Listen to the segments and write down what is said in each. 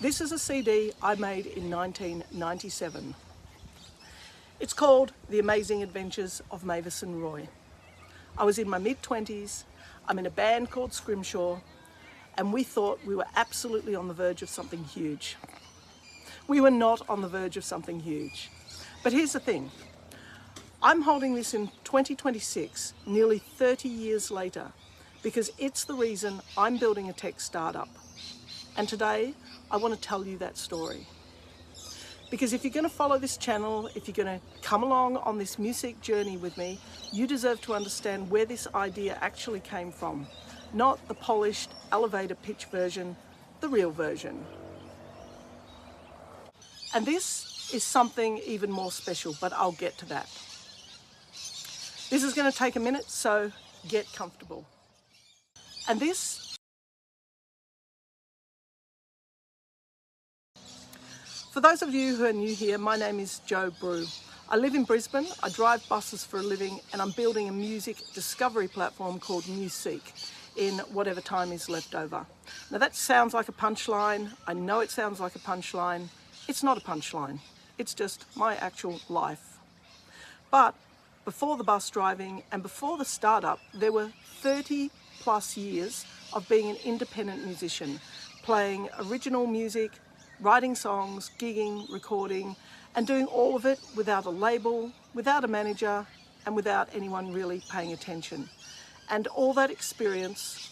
This is a CD I made in 1997. It's called The Amazing Adventures of Mavis and Roy. I was in my mid-20s, I'm in a band called Scrimshaw, and we thought we were absolutely on the verge of something huge. We were not on the verge of something huge. But here's the thing, I'm holding this in 2026, nearly 30 years later, because it's the reason I'm building a tech startup. And today, I want to tell you that story. Because if you're going to follow this channel, if you're going to come along on this MuSeek journey with me, you deserve to understand where this idea actually came from. Not the polished elevator pitch version, the real version. And this is something even more special, but I'll get to that. This is going to take a minute, so get comfortable. And this For those of you who are new here, my name is Jo Brew. I live in Brisbane, I drive buses for a living, and I'm building a music discovery platform called MuSeek in whatever time is left over. Now that sounds like a punchline. I know it sounds like a punchline. It's not a punchline. It's just my actual life. But before the bus driving and before the startup, there were 30 plus years of being an independent musician, playing original music, writing songs, gigging, recording, and doing all of it without a label, without a manager, and without anyone really paying attention. And all that experience,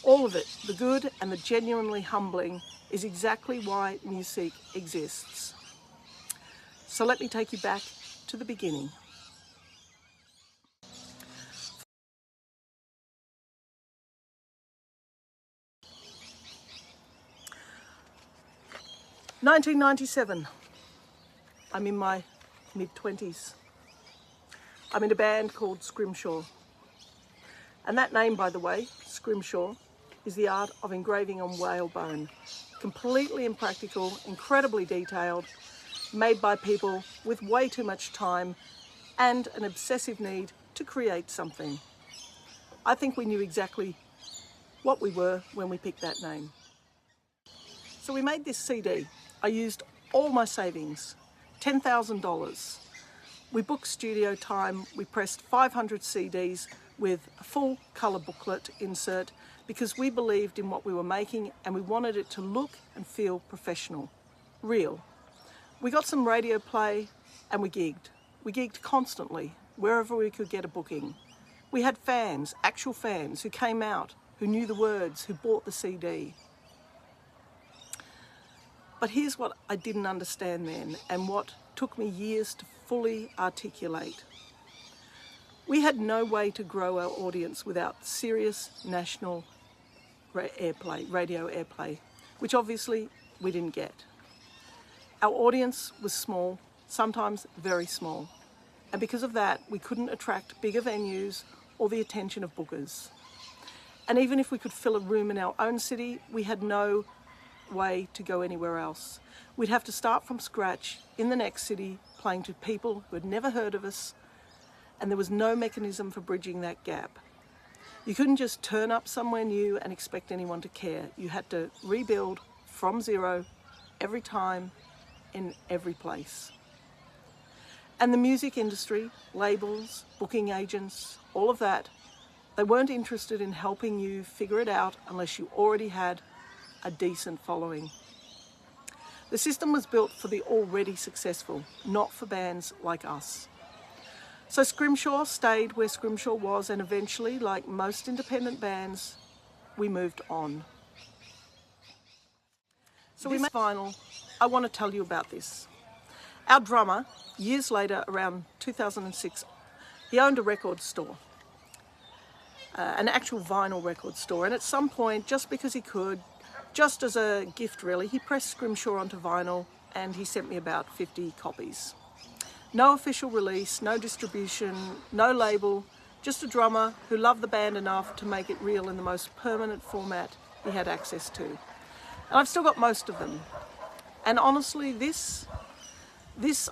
all of it, the good and the genuinely humbling, is exactly why MuSeek exists. So let me take you back to the beginning. "1997, I'm in my mid-20s. I'm in a band called Scrimshaw. And that name, by the way, Scrimshaw, is the art of engraving on whalebone. Completely impractical, incredibly detailed, made by people with way too much time and an obsessive need to create something. I think we knew exactly what we were when we picked that name. So we made this CD. I used all my savings, $10,000. We booked studio time, we pressed 500 CDs with a full colour booklet insert because we believed in what we were making and we wanted it to look and feel professional, real. We got some radio play and we gigged. We gigged constantly, wherever we could get a booking. We had fans, actual fans, who came out, who knew the words, who bought the CD. But here's what I didn't understand then and what took me years to fully articulate. We had no way to grow our audience without serious national radio airplay, which obviously we didn't get. Our audience was small, sometimes very small, and because of that we couldn't attract bigger venues or the attention of bookers. And even if we could fill a room in our own city, we had no way to go anywhere else. We'd have to start from scratch in the next city, playing to people who had never heard of us, and there was no mechanism for bridging that gap. You couldn't just turn up somewhere new and expect anyone to care. You had to rebuild from zero every time, in every place. And the music industry, labels, booking agents, all of that, they weren't interested in helping you figure it out unless you already had a decent following. The system was built for the already successful, not for bands like us. So Scrimshaw stayed where Scrimshaw was, and eventually, like most independent bands, we moved on. So we made vinyl. I want to tell you about this. Our drummer, years later, around 2006, he owned a record store, an actual vinyl record store, and at some point, just because he could, just as a gift really, he pressed Scrimshaw onto vinyl and he sent me about 50 copies. No official release, no distribution, no label, just a drummer who loved the band enough to make it real in the most permanent format he had access to. And I've still got most of them. And honestly, this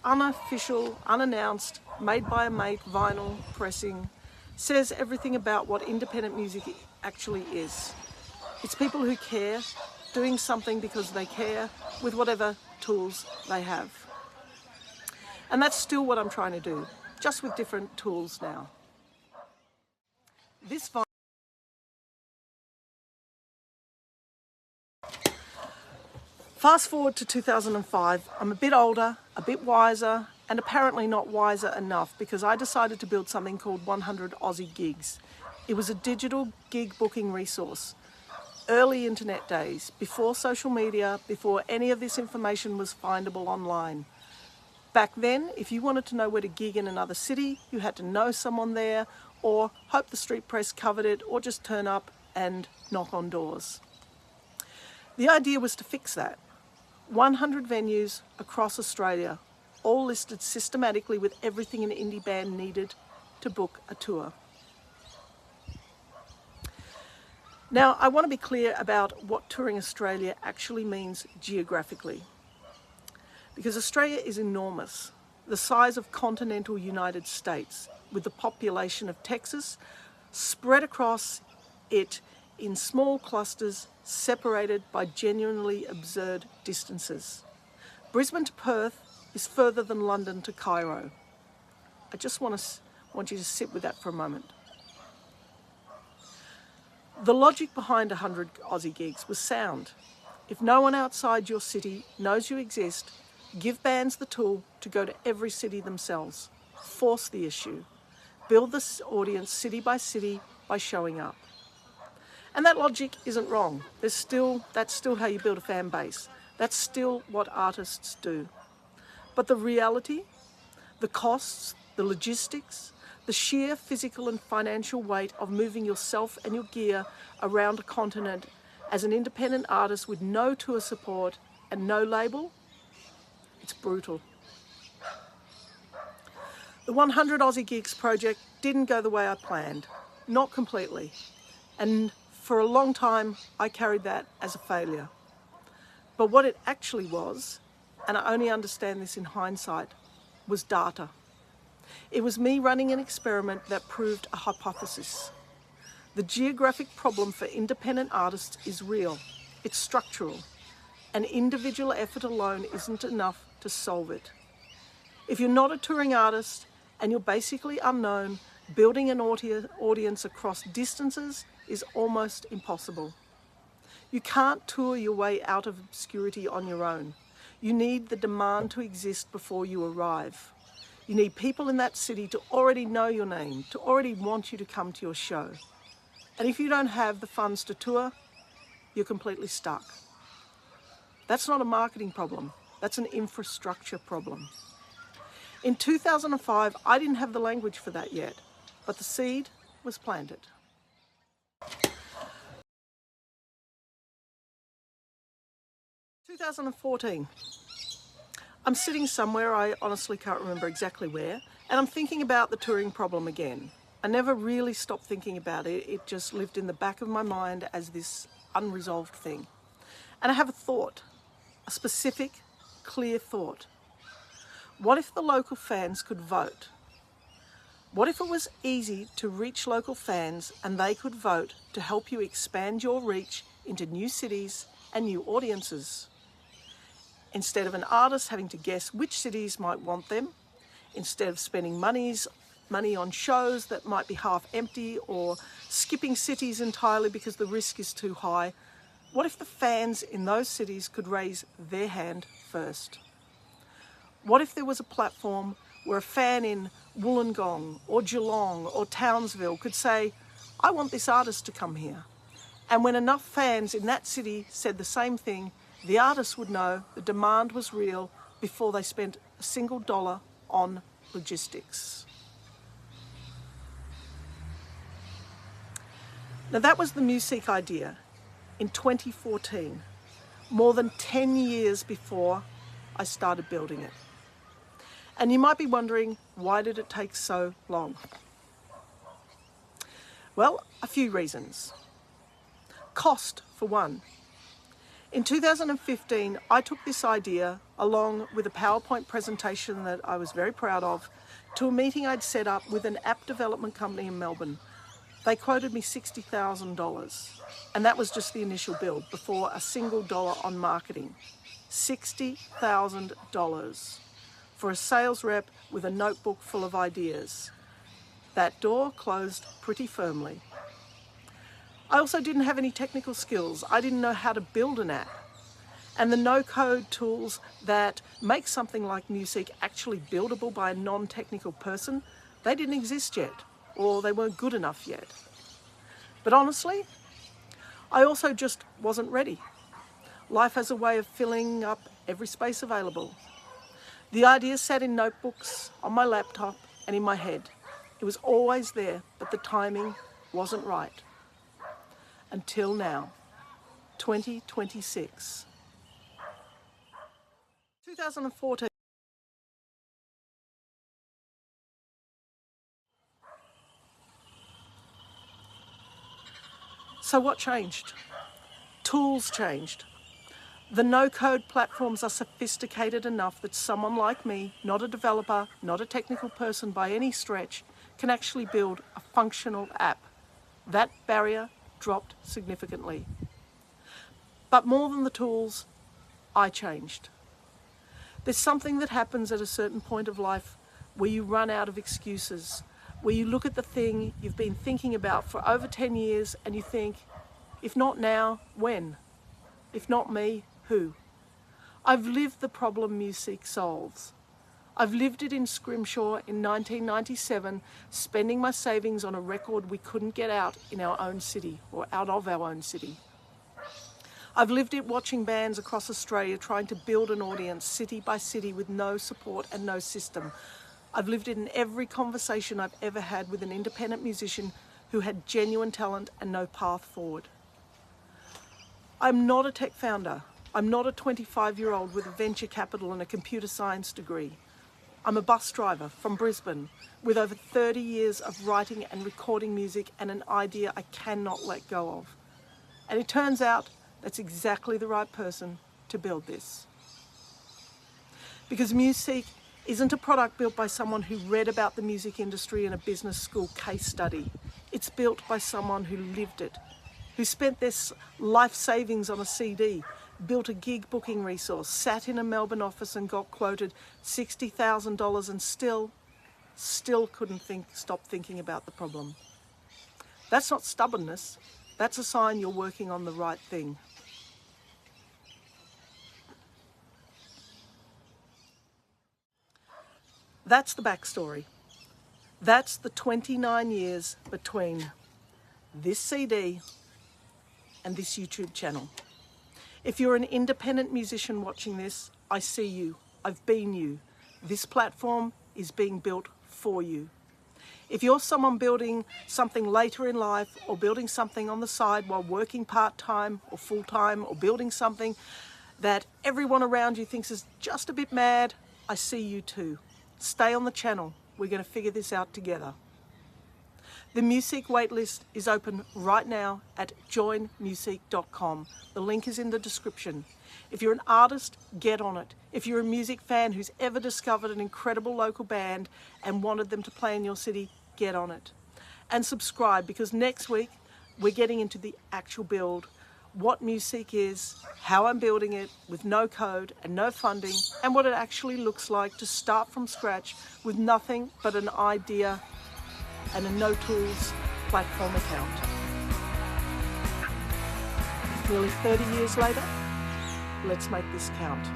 unofficial, unannounced, made by a mate vinyl pressing says everything about what independent music actually is. It's people who care, doing something because they care with whatever tools they have. And that's still what I'm trying to do, just with different tools now. Fast forward to 2005, I'm a bit older, a bit wiser, and apparently not wiser enough, because I decided to build something called 100 Aussie Gigs. It was a digital gig booking resource. Early internet days, before social media, before any of this information was findable online. Back then, if you wanted to know where to gig in another city, you had to know someone there, or hope the street press covered it, or just turn up and knock on doors. The idea was to fix that. 100 venues across Australia, all listed systematically with everything an indie band needed to book a tour. Now, I want to be clear about what Touring Australia actually means geographically, because Australia is enormous, the size of continental United States, with the population of Texas spread across it in small clusters separated by genuinely absurd distances. Brisbane to Perth is further than London to Cairo. I just want you to sit with that for a moment. The logic behind 100 Aussie Gigs was sound. If no one outside your city knows you exist, give bands the tool to go to every city themselves. Force the issue. Build this audience city by city by showing up. And that logic isn't wrong. That's still how you build a fan base. That's still what artists do. But the reality, the costs, the logistics, the sheer physical and financial weight of moving yourself and your gear around a continent as an independent artist with no tour support and no label, it's brutal. The 100 Aussie Gigs project didn't go the way I planned, not completely. And for a long time, I carried that as a failure. But what it actually was, and I only understand this in hindsight, was data. It was me running an experiment that proved a hypothesis. The geographic problem for independent artists is real. It's structural. And individual effort alone isn't enough to solve it. If you're not a touring artist and you're basically unknown, building an audience across distances is almost impossible. You can't tour your way out of obscurity on your own. You need the demand to exist before you arrive. You need people in that city to already know your name, to already want you to come to your show. And if you don't have the funds to tour, you're completely stuck. That's not a marketing problem. That's an infrastructure problem. In 2005, I didn't have the language for that yet, but the seed was planted. 2014. I'm sitting somewhere, I honestly can't remember exactly where, and I'm thinking about the touring problem again. I never really stopped thinking about it. It just lived in the back of my mind as this unresolved thing. And I have a thought, a specific, clear thought. What if the local fans could vote? What if it was easy to reach local fans and they could vote to help you expand your reach into new cities and new audiences? Instead of an artist having to guess which cities might want them, instead of spending money on shows that might be half empty or skipping cities entirely because the risk is too high, what if the fans in those cities could raise their hand first? What if there was a platform where a fan in Wollongong or Geelong or Townsville could say, I want this artist to come here. And when enough fans in that city said the same thing, the artist would know the demand was real before they spent a single dollar on logistics. Now that was the MuSeek idea in 2014, more than 10 years before I started building it. And you might be wondering, why did it take so long? Well, a few reasons. Cost, for one. In 2015, I took this idea, along with a PowerPoint presentation that I was very proud of, to a meeting I'd set up with an app development company in Melbourne. They quoted me $60,000, and that was just the initial build before a single dollar on marketing. $60,000 for a sales rep with a notebook full of ideas. That door closed pretty firmly. I also didn't have any technical skills. I didn't know how to build an app. And the no-code tools that make something like MuSeek actually buildable by a non-technical person, they didn't exist yet, or they weren't good enough yet. But honestly, I also just wasn't ready. Life has a way of filling up every space available. The ideas sat in notebooks, on my laptop, and in my head. It was always there, but the timing wasn't right. Until now, 2026. 2014. So what changed? Tools changed. The no-code platforms are sophisticated enough that someone like me, not a developer, not a technical person by any stretch, can actually build a functional app. That barrier dropped significantly. But more than the tools, I changed. There's something that happens at a certain point of life where you run out of excuses, where you look at the thing you've been thinking about for over 10 years and you think, if not now, when? If not me, who? I've lived the problem MuSeek solves. I've lived it in Scrimshaw in 1997, spending my savings on a record we couldn't get out in our own city, or out of our own city. I've lived it watching bands across Australia trying to build an audience city by city with no support and no system. I've lived it in every conversation I've ever had with an independent musician who had genuine talent and no path forward. I'm not a tech founder. I'm not a 25-year-old with a venture capital and a computer science degree. I'm a bus driver from Brisbane with over 30 years of writing and recording music and an idea I cannot let go of. And it turns out that's exactly the right person to build this. Because MuSeek isn't a product built by someone who read about the music industry in a business school case study. It's built by someone who lived it, who spent their life savings on a CD, built a gig booking resource, sat in a Melbourne office and got quoted $60,000 and still couldn't stop thinking about the problem. That's not stubbornness. That's a sign you're working on the right thing. That's the backstory. That's the 29 years between this CD and this YouTube channel. If you're an independent musician watching this, I see you. I've been you. This platform is being built for you. If you're someone building something later in life or building something on the side while working part-time or full-time or building something that everyone around you thinks is just a bit mad, I see you too. Stay on the channel. We're going to figure this out together. The MuSeek waitlist is open right now at joinmuseek.com. The link is in the description. If you're an artist, get on it. If you're a music fan who's ever discovered an incredible local band and wanted them to play in your city, get on it. And subscribe, because next week we're getting into the actual build, what MuSeek is, how I'm building it with no code and no funding, and what it actually looks like to start from scratch with nothing but an idea and a no tools platform account. Nearly 30 years later, let's make this count.